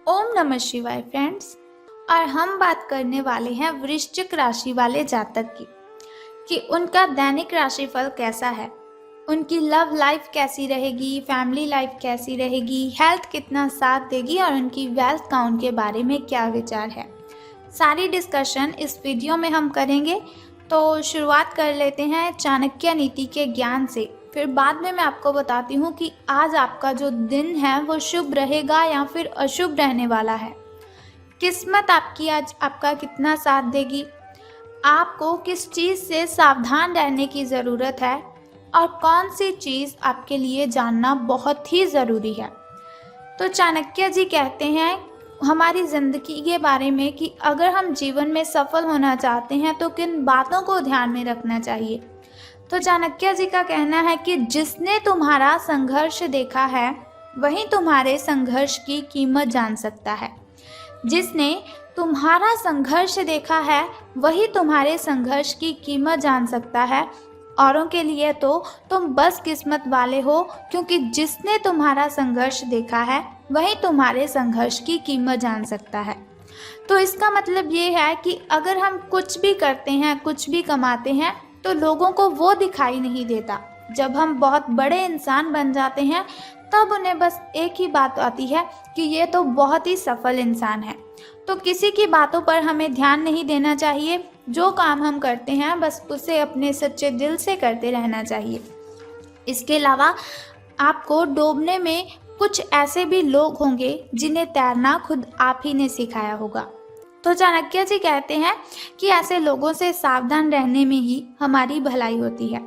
ओम नमः शिवाय फ्रेंड्स। और हम बात करने वाले हैं वृश्चिक राशि वाले जातक की कि उनका दैनिक राशिफल कैसा है, उनकी लव लाइफ कैसी रहेगी, फैमिली लाइफ कैसी रहेगी, हेल्थ कितना साथ देगी और उनकी वेल्थ काउंट के बारे में क्या विचार है। सारी डिस्कशन इस वीडियो में हम करेंगे। तो शुरुआत कर लेते हैं चाणक्य नीति के ज्ञान से। फिर बाद में मैं आपको बताती हूँ कि आज आपका जो दिन है वो शुभ रहेगा या फिर अशुभ रहने वाला है। किस्मत आपकी आज आपका कितना साथ देगी, आपको किस चीज़ से सावधान रहने की ज़रूरत है और कौन सी चीज़ आपके लिए जानना बहुत ही ज़रूरी है। तो चाणक्य जी कहते हैं हमारी ज़िंदगी के बारे में कि अगर हम जीवन में सफल होना चाहते हैं तो किन बातों को ध्यान में रखना चाहिए। तो चाणक्य जी का कहना है कि जिसने तुम्हारा संघर्ष देखा है वही तुम्हारे संघर्ष की कीमत जान सकता है। जिसने तुम्हारा संघर्ष देखा है वही तुम्हारे संघर्ष की कीमत जान सकता है। औरों के लिए तो तुम बस किस्मत वाले हो, क्योंकि जिसने तुम्हारा संघर्ष देखा है वही तुम्हारे संघर्ष की कीमत जान सकता है। तो इसका मतलब ये है कि अगर हम कुछ भी करते हैं, कुछ भी कमाते हैं, तो लोगों को वो दिखाई नहीं देता। जब हम बहुत बड़े इंसान बन जाते हैं तब उन्हें बस एक ही बात आती है कि ये तो बहुत ही सफल इंसान है। तो किसी की बातों पर हमें ध्यान नहीं देना चाहिए। जो काम हम करते हैं बस उसे अपने सच्चे दिल से करते रहना चाहिए। इसके अलावा आपको डूबने में कुछ ऐसे भी लोग होंगे जिन्हें तैरना खुद आप ही ने सिखाया होगा। तो चाणक्य जी कहते हैं कि ऐसे लोगों से सावधान रहने में ही हमारी भलाई होती है।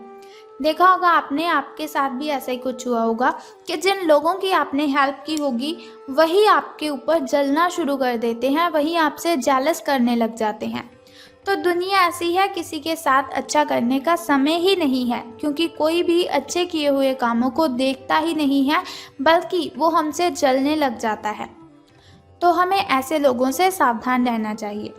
देखा होगा आपने, आपके साथ भी ऐसा ही कुछ हुआ होगा कि जिन लोगों की आपने हेल्प की होगी वही आपके ऊपर जलना शुरू कर देते हैं, वही आपसे जेलस करने लग जाते हैं। तो दुनिया ऐसी है, किसी के साथ अच्छा करने का समय ही नहीं है, क्योंकि कोई भी अच्छे किए हुए कामों को देखता ही नहीं है, बल्कि वो हमसे जलने लग जाता है। तो हमें ऐसे लोगों से सावधान रहना चाहिए।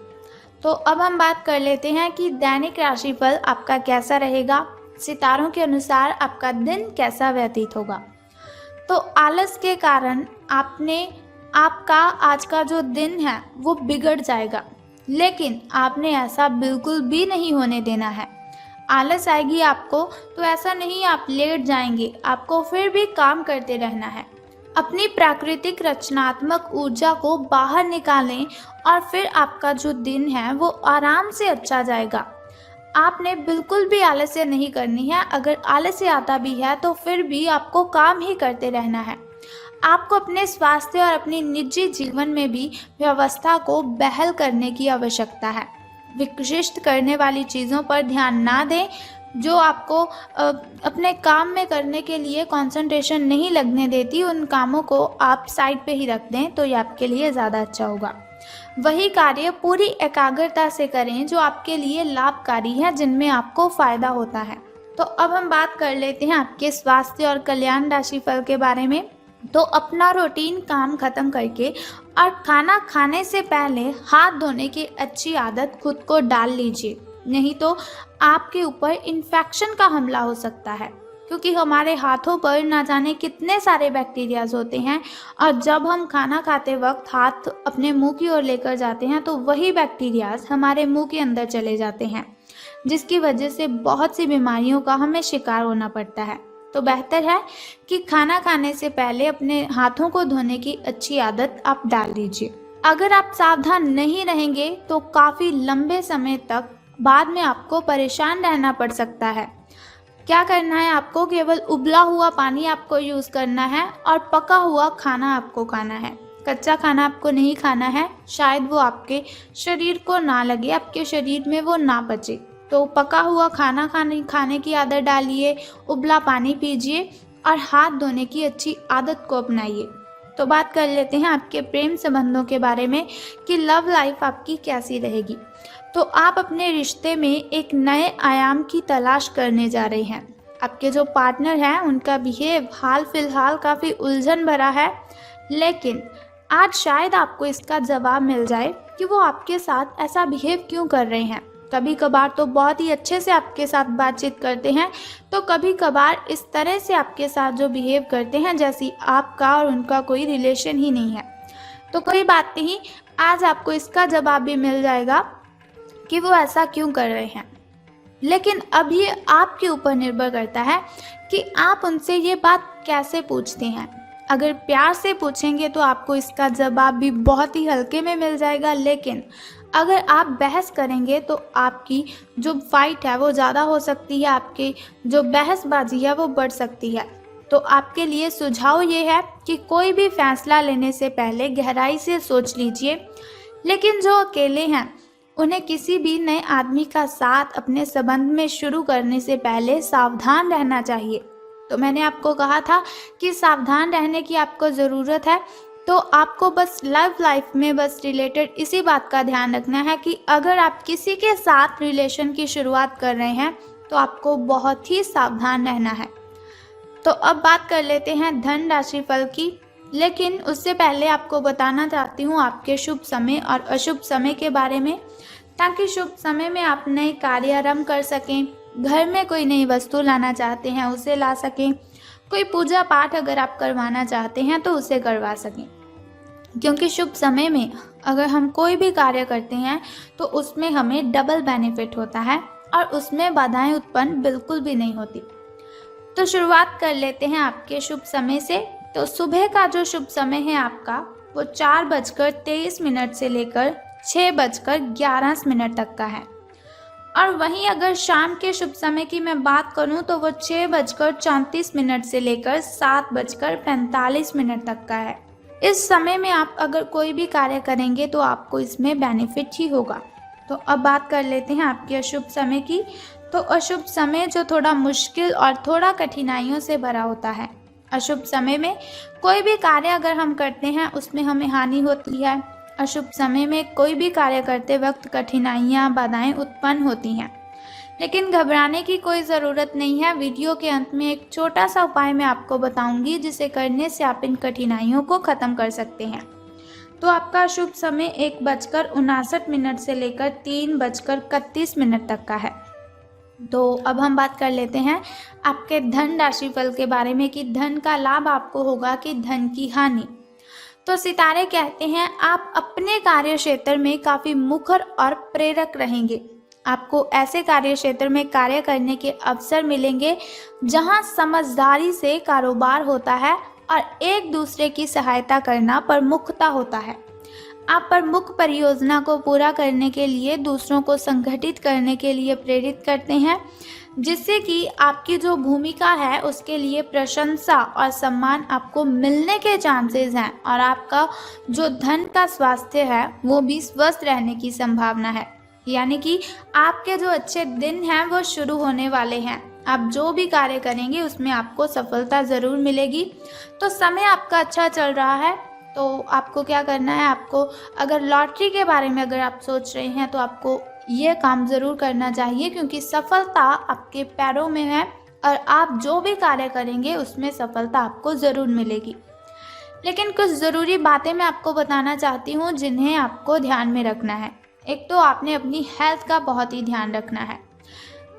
तो अब हम बात कर लेते हैं कि दैनिक राशिफल आपका कैसा रहेगा, सितारों के अनुसार आपका दिन कैसा व्यतीत होगा। तो आलस के कारण आपका आज का जो दिन है वो बिगड़ जाएगा, लेकिन आपने ऐसा बिल्कुल भी नहीं होने देना है। आलस आएगी आपको तो ऐसा नहीं आप लेट जाएंगे, आपको फिर भी काम करते रहना है। अपनी प्राकृतिक रचनात्मक ऊर्जा को बाहर निकालें और फिर आपका जो दिन है वो आराम से अच्छा जाएगा। आपने बिल्कुल भी आलस्य नहीं करनी है। अगर आलस्य आता भी है तो फिर भी आपको काम ही करते रहना है। आपको अपने स्वास्थ्य और अपनी निजी जीवन में भी व्यवस्था को बहाल करने की आवश्यकता है। विशिष्ट करने वाली चीज़ों पर ध्यान ना दें। जो आपको अपने काम में करने के लिए कंसंट्रेशन नहीं लगने देती, उन कामों को आप साइड पे ही रख दें तो ये आपके लिए ज़्यादा अच्छा होगा। वही कार्य पूरी एकाग्रता से करें जो आपके लिए लाभकारी है, जिनमें आपको फ़ायदा होता है। तो अब हम बात कर लेते हैं आपके स्वास्थ्य और कल्याण राशिफल के बारे में। तो अपना रूटीन काम ख़त्म करके और खाना खाने से पहले हाथ धोने की अच्छी आदत खुद को डाल लीजिए, नहीं तो आपके ऊपर इन्फेक्शन का हमला हो सकता है, क्योंकि हमारे हाथों पर ना जाने कितने सारे बैक्टीरियाज होते हैं। और जब हम खाना खाते वक्त हाथ अपने मुंह की ओर लेकर जाते हैं तो वही बैक्टीरियाज हमारे मुंह के अंदर चले जाते हैं, जिसकी वजह से बहुत सी बीमारियों का हमें शिकार होना पड़ता है। तो बेहतर है कि खाना खाने से पहले अपने हाथों को धोने की अच्छी आदत आप डाल लीजिए। अगर आप सावधान नहीं रहेंगे तो काफ़ी लंबे समय तक बाद में आपको परेशान रहना पड़ सकता है। क्या करना है आपको, केवल उबला हुआ पानी आपको यूज़ करना है और पका हुआ खाना आपको खाना है। कच्चा खाना आपको नहीं खाना है, शायद वो आपके शरीर को ना लगे, आपके शरीर में वो ना पचे। तो पका हुआ खाना खाने की आदत डालिए, उबला पानी पीजिए और हाथ धोने की अच्छी आदत को अपनाइए। तो बात कर लेते हैं आपके प्रेम संबंधों के बारे में कि लव लाइफ आपकी कैसी रहेगी। तो आप अपने रिश्ते में एक नए आयाम की तलाश करने जा रहे हैं। आपके जो पार्टनर हैं उनका बिहेव हाल फिलहाल काफ़ी उलझन भरा है, लेकिन आज शायद आपको इसका जवाब मिल जाए कि वो आपके साथ ऐसा बिहेव क्यों कर रहे हैं। कभी कभार तो बहुत ही अच्छे से आपके साथ बातचीत करते हैं, तो कभी कभार इस तरह से आपके साथ जो बिहेव करते हैं जैसी आपका और उनका कोई रिलेशन ही नहीं है। तो कोई बात नहीं, आज आपको इसका जवाब भी मिल जाएगा कि वो ऐसा क्यों कर रहे हैं। लेकिन अब ये आपके ऊपर निर्भर करता है कि आप उनसे ये बात कैसे पूछते हैं। अगर प्यार से पूछेंगे तो आपको इसका जवाब भी बहुत ही हल्के में मिल जाएगा, लेकिन अगर आप बहस करेंगे तो आपकी जो फाइट है वो ज़्यादा हो सकती है, आपकी जो बहसबाजी है वो बढ़ सकती है। तो आपके लिए सुझाव ये है कि कोई भी फैसला लेने से पहले गहराई से सोच लीजिए। लेकिन जो अकेले हैं उन्हें किसी भी नए आदमी का साथ अपने संबंध में शुरू करने से पहले सावधान रहना चाहिए। तो मैंने आपको कहा था कि सावधान रहने की आपको ज़रूरत है। तो आपको बस लव लाइफ में बस रिलेटेड इसी बात का ध्यान रखना है कि अगर आप किसी के साथ रिलेशन की शुरुआत कर रहे हैं तो आपको बहुत ही सावधान रहना है। तो अब बात कर लेते हैं धन राशि फल की। लेकिन उससे पहले आपको बताना चाहती हूँ आपके शुभ समय और अशुभ समय के बारे में, ताकि शुभ समय में आप नए कार्य आरंभ कर सकें, घर में कोई नई वस्तु लाना चाहते हैं उसे ला सकें, कोई पूजा पाठ अगर आप करवाना चाहते हैं तो उसे करवा सकें। क्योंकि शुभ समय में अगर हम कोई भी कार्य करते हैं तो उसमें हमें डबल बेनिफिट होता है और उसमें बाधाएं उत्पन्न बिल्कुल भी नहीं होती। तो शुरुआत कर लेते हैं आपके शुभ समय से। तो सुबह का जो शुभ समय है आपका वो 4:23 से लेकर 6:11 तक का है। और वहीं अगर शाम के शुभ समय की मैं बात करूं तो वो 6:34 से लेकर 7:45 तक का है। इस समय में आप अगर कोई भी कार्य करेंगे तो आपको इसमें बेनिफिट ही होगा। तो अब बात कर लेते हैं आपके अशुभ समय की। तो अशुभ समय जो थोड़ा मुश्किल और थोड़ा कठिनाइयों से भरा होता है। अशुभ समय में कोई भी कार्य अगर हम करते हैं उसमें हमें हानि होती है। अशुभ समय में कोई भी कार्य करते वक्त कठिनाइयाँ बाधाएं उत्पन्न होती हैं, लेकिन घबराने की कोई ज़रूरत नहीं है। वीडियो के अंत में एक छोटा सा उपाय मैं आपको बताऊंगी जिसे करने से आप इन कठिनाइयों को ख़त्म कर सकते हैं। तो आपका शुभ समय 1:59 से लेकर 3:31 तक का है। तो अब हम बात कर लेते हैं आपके धन राशि फल के बारे में कि धन का लाभ आपको होगा कि धन की हानि। तो सितारे कहते हैं आप अपने कार्य क्षेत्र में काफ़ी मुखर और प्रेरक रहेंगे। आपको ऐसे कार्य क्षेत्र में कार्य करने के अवसर मिलेंगे जहां समझदारी से कारोबार होता है और एक दूसरे की सहायता करना प्रमुखता होता है। आप प्रमुख परियोजना को पूरा करने के लिए दूसरों को संगठित करने के लिए प्रेरित करते हैं, जिससे कि आपकी जो भूमिका है उसके लिए प्रशंसा और सम्मान आपको मिलने के चांसेस हैं और आपका जो धन का स्वास्थ्य है वो भी स्वस्थ रहने की संभावना है। यानी कि आपके जो अच्छे दिन हैं वो शुरू होने वाले हैं। आप जो भी कार्य करेंगे उसमें आपको सफलता ज़रूर मिलेगी। तो समय आपका अच्छा चल रहा है। तो आपको क्या करना है, आपको अगर लॉटरी के बारे में अगर आप सोच रहे हैं तो आपको ये काम ज़रूर करना चाहिए, क्योंकि सफलता आपके पैरों में है और आप जो भी कार्य करेंगे उसमें सफलता आपको ज़रूर मिलेगी। लेकिन कुछ ज़रूरी बातें मैं आपको बताना चाहती हूँ जिन्हें आपको ध्यान में रखना है। एक तो आपने अपनी हेल्थ का बहुत ही ध्यान रखना है।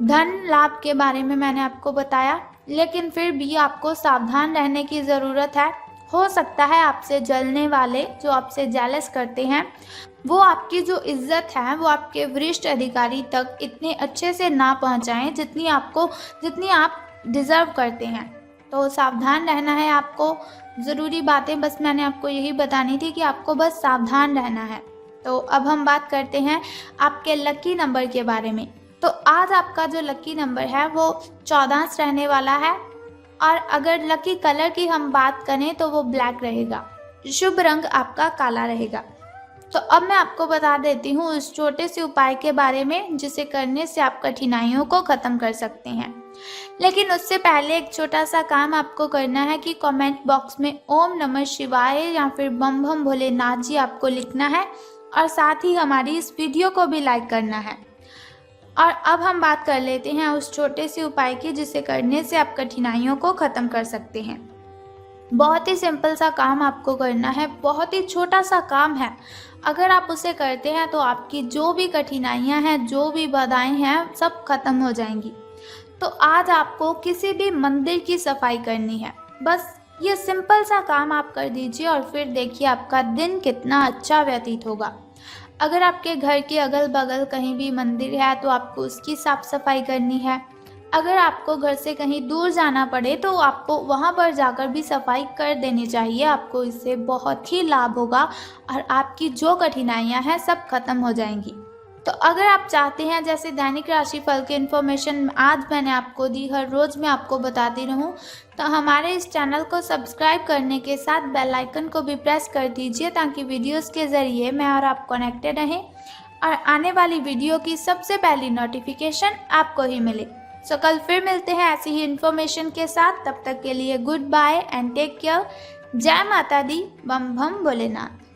धन लाभ के बारे में मैंने आपको बताया, लेकिन फिर भी आपको सावधान रहने की ज़रूरत है। हो सकता है आपसे जलने वाले, जो आपसे जेलस करते हैं, वो आपकी जो इज्जत है वो आपके वरिष्ठ अधिकारी तक इतने अच्छे से ना पहुंचाएं जितनी आप डिज़र्व करते हैं। तो सावधान रहना है आपको। ज़रूरी बातें बस मैंने आपको यही बतानी थी कि आपको बस सावधान रहना है। तो अब हम बात करते हैं आपके लकी नंबर के बारे में। तो आज आपका जो लकी नंबर है वो 14 रहने वाला है और अगर लकी कलर की हम बात करें तो वो ब्लैक रहेगा। शुभ रंग आपका काला रहेगा। तो अब मैं आपको बता देती हूँ उस छोटे से उपाय के बारे में जिसे करने से आप कठिनाइयों को ख़त्म कर सकते हैं। लेकिन उससे पहले एक छोटा सा काम आपको करना है कि कमेंट बॉक्स में ओम नमः शिवाय या फिर बम बम भोलेनाथ जी आपको लिखना है और साथ ही हमारी इस वीडियो को भी लाइक करना है। और अब हम बात कर लेते हैं उस छोटे से उपाय की जिसे करने से आप कठिनाइयों को ख़त्म कर सकते हैं। बहुत ही सिंपल सा काम आपको करना है, बहुत ही छोटा सा काम है। अगर आप उसे करते हैं तो आपकी जो भी कठिनाइयां हैं, जो भी बाधाएं हैं, सब खत्म हो जाएंगी। तो आज आपको किसी भी मंदिर की सफाई करनी है। बस ये सिंपल सा काम आप कर दीजिए और फिर देखिए आपका दिन कितना अच्छा व्यतीत होगा। अगर आपके घर के अगल-बगल कहीं भी मंदिर है तो आपको उसकी साफ-सफाई करनी है। अगर आपको घर से कहीं दूर जाना पड़े तो आपको वहाँ पर जाकर भी सफाई कर देनी चाहिए। आपको इससे बहुत ही लाभ होगा और आपकी जो कठिनाइयाँ हैं सब खत्म हो जाएँगी। तो अगर आप चाहते हैं जैसे दैनिक राशिफल की इन्फॉर्मेशन आज मैंने आपको दी, हर रोज़ मैं आपको बताती रहूं, तो हमारे इस चैनल को सब्सक्राइब करने के साथ बेल आइकन को भी प्रेस कर दीजिए ताकि वीडियोस के ज़रिए मैं और आप कनेक्टेड रहें और आने वाली वीडियो की सबसे पहली नोटिफिकेशन आपको ही मिले। सो कल फिर मिलते हैं ऐसी ही इन्फॉर्मेशन के साथ। तब तक के लिए goodbye and take care. जय माता दी, बम बम भोलेनाथ।